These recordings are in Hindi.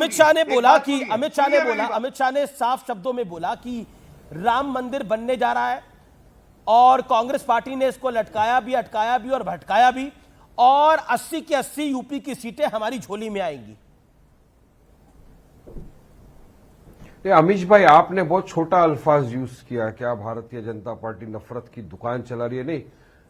अमित शाह ने बोला कि अमित शाह ने साफ शब्दों में बोला कि राम मंदिर बनने जा रहा है और कांग्रेस पार्टी ने इसको लटकाया भी, अटकाया भी और भटकाया भी, और 80 की 80 यूपी की सीटें हमारी झोली में आएंगी। अमीश भाई, आपने बहुत छोटा अल्फाज यूज किया। क्या भारतीय जनता पार्टी नफरत की दुकान चला रही है? नहीं,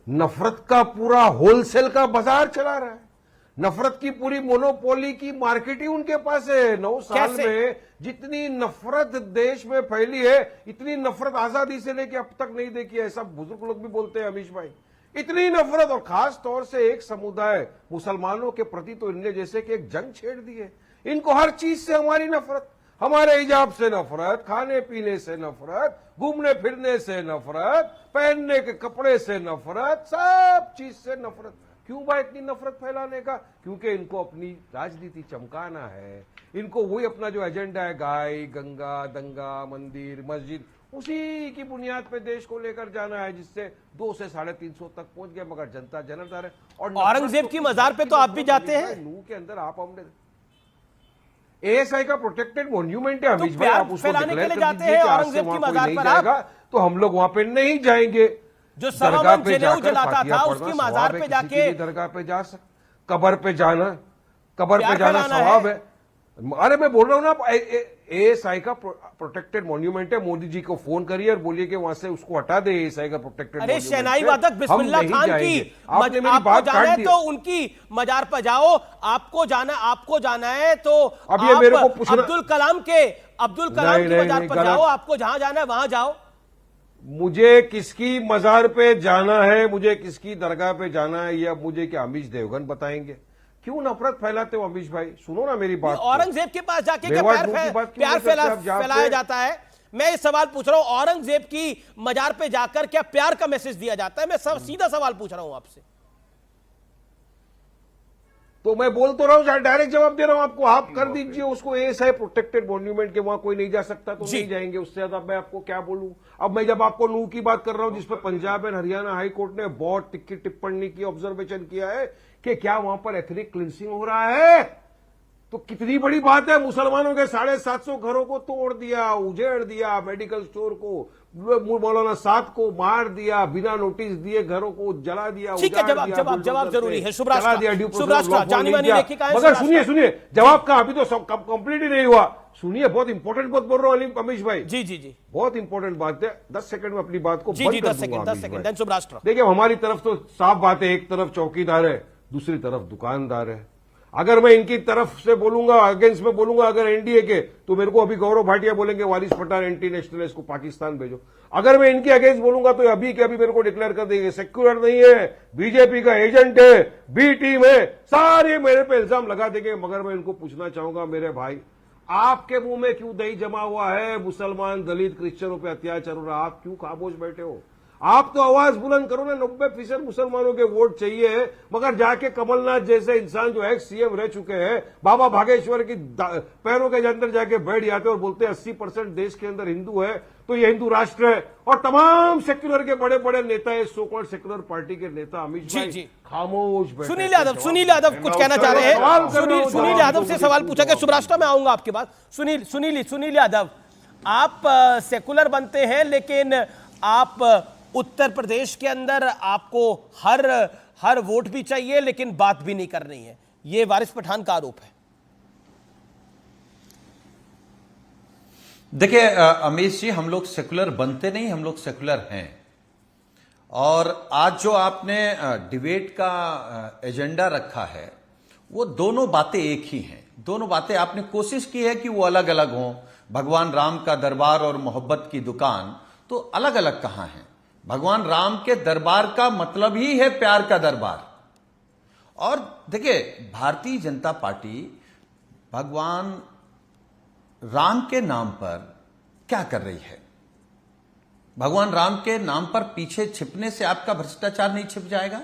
नफरत का पूरा होलसेल का बाजार चला रहा है। नफरत की पूरी मोनोपोली की मार्केट ही उनके पास है। 9 साल में जितनी नफरत देश में फैली है, इतनी नफरत आजादी से लेके अब तक नहीं देखी है। सब बुजुर्ग लोग भी बोलते हैं अमीश भाई, इतनी नफरत। और खास तौर से एक समुदाय मुसलमानों के प्रति तो इनने जैसे कि एक जंग छेड़ दी है। इनको हर चीज से हमारी नफरत, हमारे हिजाब से नफरत, खाने पीने से नफरत, घूमने फिरने से नफरत, पहनने के कपड़े से नफरत, सब चीज से नफरत। क्यों भाई इतनी नफरत फैलाने का? क्योंकि इनको अपनी राजनीति चमकाना है। इनको वही अपना जो एजेंडा है, गाय गंगा दंगा मंदिर मस्जिद, उसी की बुनियाद पे देश को लेकर जाना है, जिससे 200 से 350 तक पहुंच गया। मगर जनता जनार्दन है। और औरंगजेब की मजार पे तो आप भी जाते हैं। नू के अंदर आप हमने एएसआई का प्रोटेक्टेड मॉन्यूमेंट है अमीश भाई, आप उसको डिक्लेयर कर दीजिए कि आज से वहां कोई नहीं जाएगा, तो हम लोग वहां पे नहीं जाएंगे। जो दरगाह पे जाकर जलाता था उसकी मजार पे जाके, दरगाह पे जा सक, कब्र पे जाना सवाब है। अरे मैं बोल रहा हूं ना, एएसआई का प्रोटेक्टेड मॉन्यूमेंट है। मोदी जी को फोन करिए और बोलिए कि वहां से उसको हटा दे एएसआई का प्रोटेक्टेड। अरे शहनाई वादक बिस्मिल्लाह खान की आपको जाना है तो उनकी मजार पर जाओ। आपको जाना है तो अब ये मेरे को पूछना, अब्दुल कलाम की मजार पर जाओ। आपको जहां जाना है वहां जाओ। मुझे किसकी मजार पे जाना है, मुझे किसकी दरगाह पे जाना है, ये अब मुझे क्या अमीश देवगन बताएंगे? क्यों नफरत फैलाते हो अमीश भाई? सुनो ना मेरी बात। औरंगजेब के पास जाके क्या प्यार फैलाया जाता है? मैं ये सवाल पूछ रहा हूं, औरंगजेब की मजार पे जाकर क्या प्यार का मैसेज दिया जाता है? मैं सीधा सवाल पूछ रहा हूं आपसे। तो मैं बोल तो रहा हूं, डायरेक्ट जवाब दे रहा हूं आपको। आप कर दीजिए उसको एएसआई प्रोटेक्टेड मॉन्यूमेंट के, वहां कोई नहीं जा सकता तो नहीं जाएंगे। उससे ज्यादा मैं आपको क्या बोलूं? अब मैं जब आपको नू की बात कर रहा हूं, जिसपे Punjab and Haryana high court ने बहुत टिक्की टिप्पणी की, ऑब्जर्वेशन किया है कि क्या वहां पर एथनिक क्लिंसिंग हो रहा है, तो कितनी बड़ी बात है। मुसलमानों के 750 घरों को तोड़ दिया, उजेड़ दिया, मेडिकल स्टोर को, मौलाना साद को मार दिया, बिना नोटिस दिए घरों को जला दिया। ठीक है, जवाब जरूरी है। मगर सुनिए, जवाब का अभी तो कंप्लीट ही नहीं हुआ। सुनिए, बहुत इंपॉर्टेंट बात बोल रहा हूं अमीश भाई। जी, बहुत इंपॉर्टेंट बात है। 10 सेकंड में अपनी बात को 10 सेकंड। देखिए, हमारी तरफ तो साफ बात है, एक तरफ चौकीदार है, दूसरी तरफ दुकानदार है। अगर मैं इनकी तरफ से बोलूंगा, अगेंस्ट में बोलूंगा अगर एनडीए के, तो मेरे को अभी गौरव भाटिया बोलेंगे वारिस पठान एंटी नेशनल है, इसको पाकिस्तान भेजो। अगर मैं इनके अगेंस्ट बोलूंगा तो अभी के अभी मेरे को डिक्लेयर कर देंगे सेक्युलर नहीं है, बीजेपी का एजेंट है, बी टीम है, सारे मेरे पे इल्जाम लगा देंगे। मगर मैं इनको पूछना चाहूंगा, मेरे भाई, आपके मुंह में क्यों दही जमा हुआ है? मुसलमान दलित क्रिश्चियनों पे अत्याचार हो रहा है, आप क्यों खामोश बैठे हो? आप तो आवाज बुलंद करो ना। 90% मुसलमानों के वोट चाहिए, मगर जाके कमलनाथ जैसे इंसान जो एक्स सीएम रह चुके हैं, बाबा भागेश्वर की पैरों के अंदर जाके बैठ जाते और बोलते हैं 80% देश के अंदर हिंदू है तो ये हिंदू राष्ट्र है। और तमाम सेक्युलर के बड़े बड़े नेता, सो कॉल्ड सेक्युलर पार्टी के नेता अमित भाई खामोश बैठे। सुनील यादव कुछ कहना चाह रहे हैं। सुनील यादव से सवाल पूछा गया। शुभराष्ट्र में आऊंगा आपके पास। सुनील यादव, आप सेकुलर बनते हैं, लेकिन आप उत्तर प्रदेश के अंदर आपको हर वोट भी चाहिए लेकिन बात भी नहीं करनी है, यह वारिस पठान का आरोप है। देखिए अमीश जी, हम लोग सेकुलर बनते नहीं, हम लोग सेकुलर हैं। और आज जो आपने डिबेट का एजेंडा रखा है, वो दोनों बातें एक ही हैं। दोनों बातें आपने कोशिश की है कि वो अलग अलग हों। भगवान राम का दरबार और मोहब्बत की दुकान तो अलग अलग कहां हैं? भगवान राम के दरबार का मतलब ही है प्यार का दरबार। और देखिए, भारतीय जनता पार्टी भगवान राम के नाम पर क्या कर रही है? भगवान राम के नाम पर पीछे छिपने से आपका भ्रष्टाचार नहीं छिप जाएगा?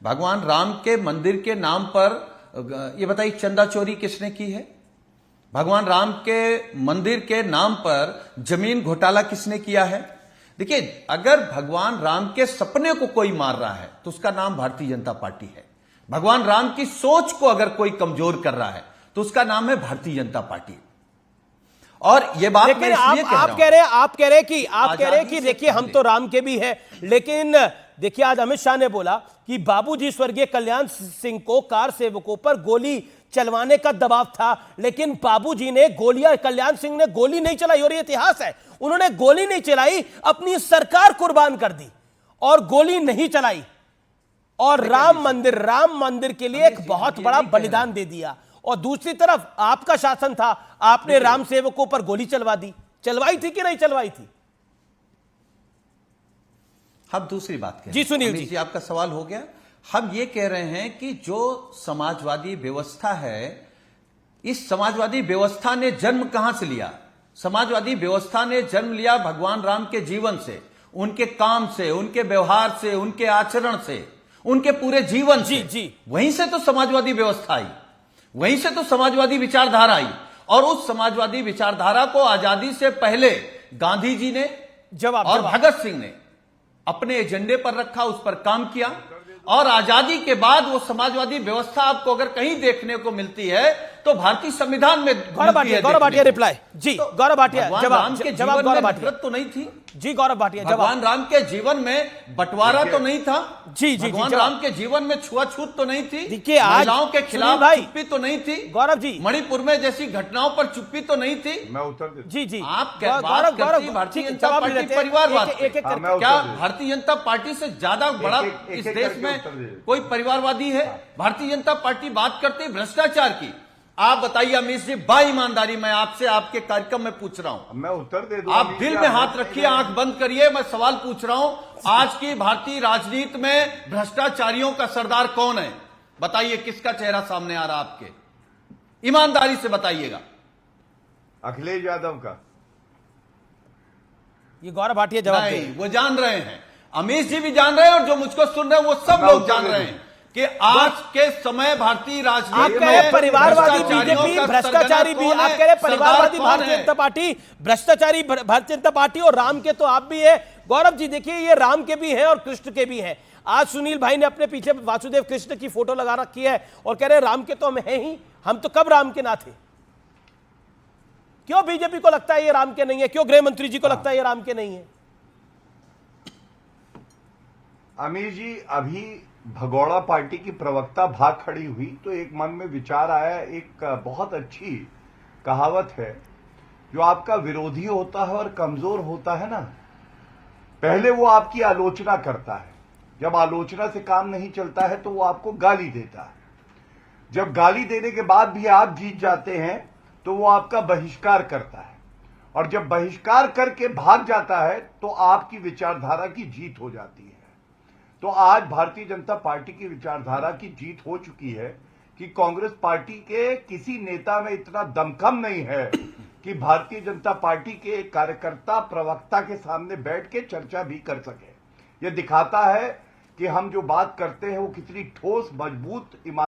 भगवान राम के मंदिर के नाम पर ये बताइए, चंदा चोरी किसने की है? भगवान राम के मंदिर के नाम पर जमीन घोटाला किसने किया है? देखिए, अगर भगवान राम के सपने को कोई मार रहा है तो उसका नाम भारतीय जनता पार्टी है। भगवान राम की सोच को अगर कोई कमजोर कर रहा है तो उसका नाम है भारतीय जनता पार्टी। और ये बात मैं लेकिन इसलिए कह रहा हूं, आप कह रहे हैं कि देखिए हम तो राम के भी हैं, लेकिन देखिए आज अमित शाह ने बोला कि बाबूजी स्वर्गीय कल्याण सिंह को कार सेवकों पर गोली चलवाने का दबाव था, लेकिन बाबूजी ने गोलियां, कल्याण सिंह ने गोली नहीं चलाई, और ये इतिहास है, उन्होंने गोली नहीं चलाई, अपनी सरकार कुर्बान कर दी और गोली नहीं चलाई, और राम मंदिर के लिए एक बहुत बड़ा बलिदान दे दिया। और दूसरी तरफ आपका शासन था, आपने राम सेवकों पर गोली चलवाई थी कि नहीं चलवाई थी? हम दूसरी बात कह जी, सुनील अमित जी। आपका सवाल हो गया। हम ये कह रहे हैं कि जो समाजवादी व्यवस्था है, इस समाजवादी व्यवस्था ने जन्म कहां से लिया? समाजवादी व्यवस्था ने जन्म लिया भगवान राम के जीवन से, उनके काम से, उनके व्यवहार से, उनके आचरण से, उनके पूरे जीवन से। जी। वहीं से तो समाजवादी व्यवस्था आई, वहीं से तो समाजवादी विचारधारा आई। और उस समाजवादी विचारधारा को आजादी से पहले गांधी जी ने और भगत सिंह ने अपने एजेंडे पर रखा, उस पर काम किया, और आजादी के बाद वो समाजवादी व्यवस्था आपको अगर कहीं देखने को मिलती है तो भारतीय संविधान में गौरव भाटिया रिप्लाई। जी गौरव भाटिया जवाब गौरव भाटिया तो नहीं थी। जी गौरव भाटिया भगवान राम के जीवन में बंटवारा तो नहीं था। जी भगवान राम के जीवन में छुआछूत तो नहीं थी। देखिए आज महिलाओं के खिलाफ चुप्पी तो नहीं थी। गौरव जी, मणिपुर में जैसी घटनाओं पर चुप्पी तो नहीं थी। मैं उत्तर देता हूं। जी आप बात करती हैं भारतीय जनता पार्टी परिवारवाद पे। क्या भारतीय जनता पार्टी से ज्यादा बड़ा इस देश में कोई परिवारवादी है? भारतीय जनता पार्टी बात करती है भ्रष्टाचार की। आप बताइए अमित जी, ईमानदारी मैं आपसे आपके कार्यक्रम में पूछ रहा हूं, मैं उत्तर दे दूं। आप दिल में हाथ रखिए, आंख बंद करिए, मैं सवाल पूछ रहा हूं। आज की भारतीय राजनीति में भ्रष्टाचारियों का सरदार कौन है? बताइए, किसका चेहरा सामने आ रहा आपके? ईमानदारी से बताइएगा। अखिलेश यादव का। ये गौरव भाटिया जवाब नहीं, वो जान रहे हैं, अमित जी भी जान रहे हैं, और जो मुझको सुन रहे हैं वो सब लोग जान रहे हैं कि आज के समय भारतीय राजनीति में परिवारवादी बीजेपी भ्रष्टाचारी भी, आप कह रहे परिवारवादी भारतीय जनता पार्टी भ्रष्टाचारी भारतीय जनता पार्टी, और राम के तो आप भी है। गौरव जी देखिए, ये राम के भी हैं और कृष्ण के भी हैं। आज सुनील भाई ने अपने पीछे वासुदेव कृष्ण की फोटो लगा रखी है और कह रहे राम के तो हम हैं ही, हम तो कब राम के ना थे। क्यों बीजेपी को लगता है ये राम के नहीं है? क्यों गृह मंत्री जी को लगता है ये राम के नहीं है? अमीर जी, अभी भगोड़ा पार्टी की प्रवक्ता भाग खड़ी हुई तो एक मन में विचार आया। एक बहुत अच्छी कहावत है, जो आपका विरोधी होता है और कमजोर होता है ना, पहले वो आपकी आलोचना करता है, जब आलोचना से काम नहीं चलता है तो वो आपको गाली देता है, जब गाली देने के बाद भी आप जीत जाते हैं तो वो आपका बहिष्कार करता है, और जब बहिष्कार करके भाग जाता है तो आपकी विचारधारा की जीत हो जाती है। तो आज भारतीय जनता पार्टी की विचारधारा की जीत हो चुकी है कि कांग्रेस पार्टी के किसी नेता में इतना दमखम नहीं है कि भारतीय जनता पार्टी के कार्यकर्ता प्रवक्ता के सामने बैठ के चर्चा भी कर सके। यह दिखाता है कि हम जो बात करते हैं वो कितनी ठोस, मजबूत, ईमानदार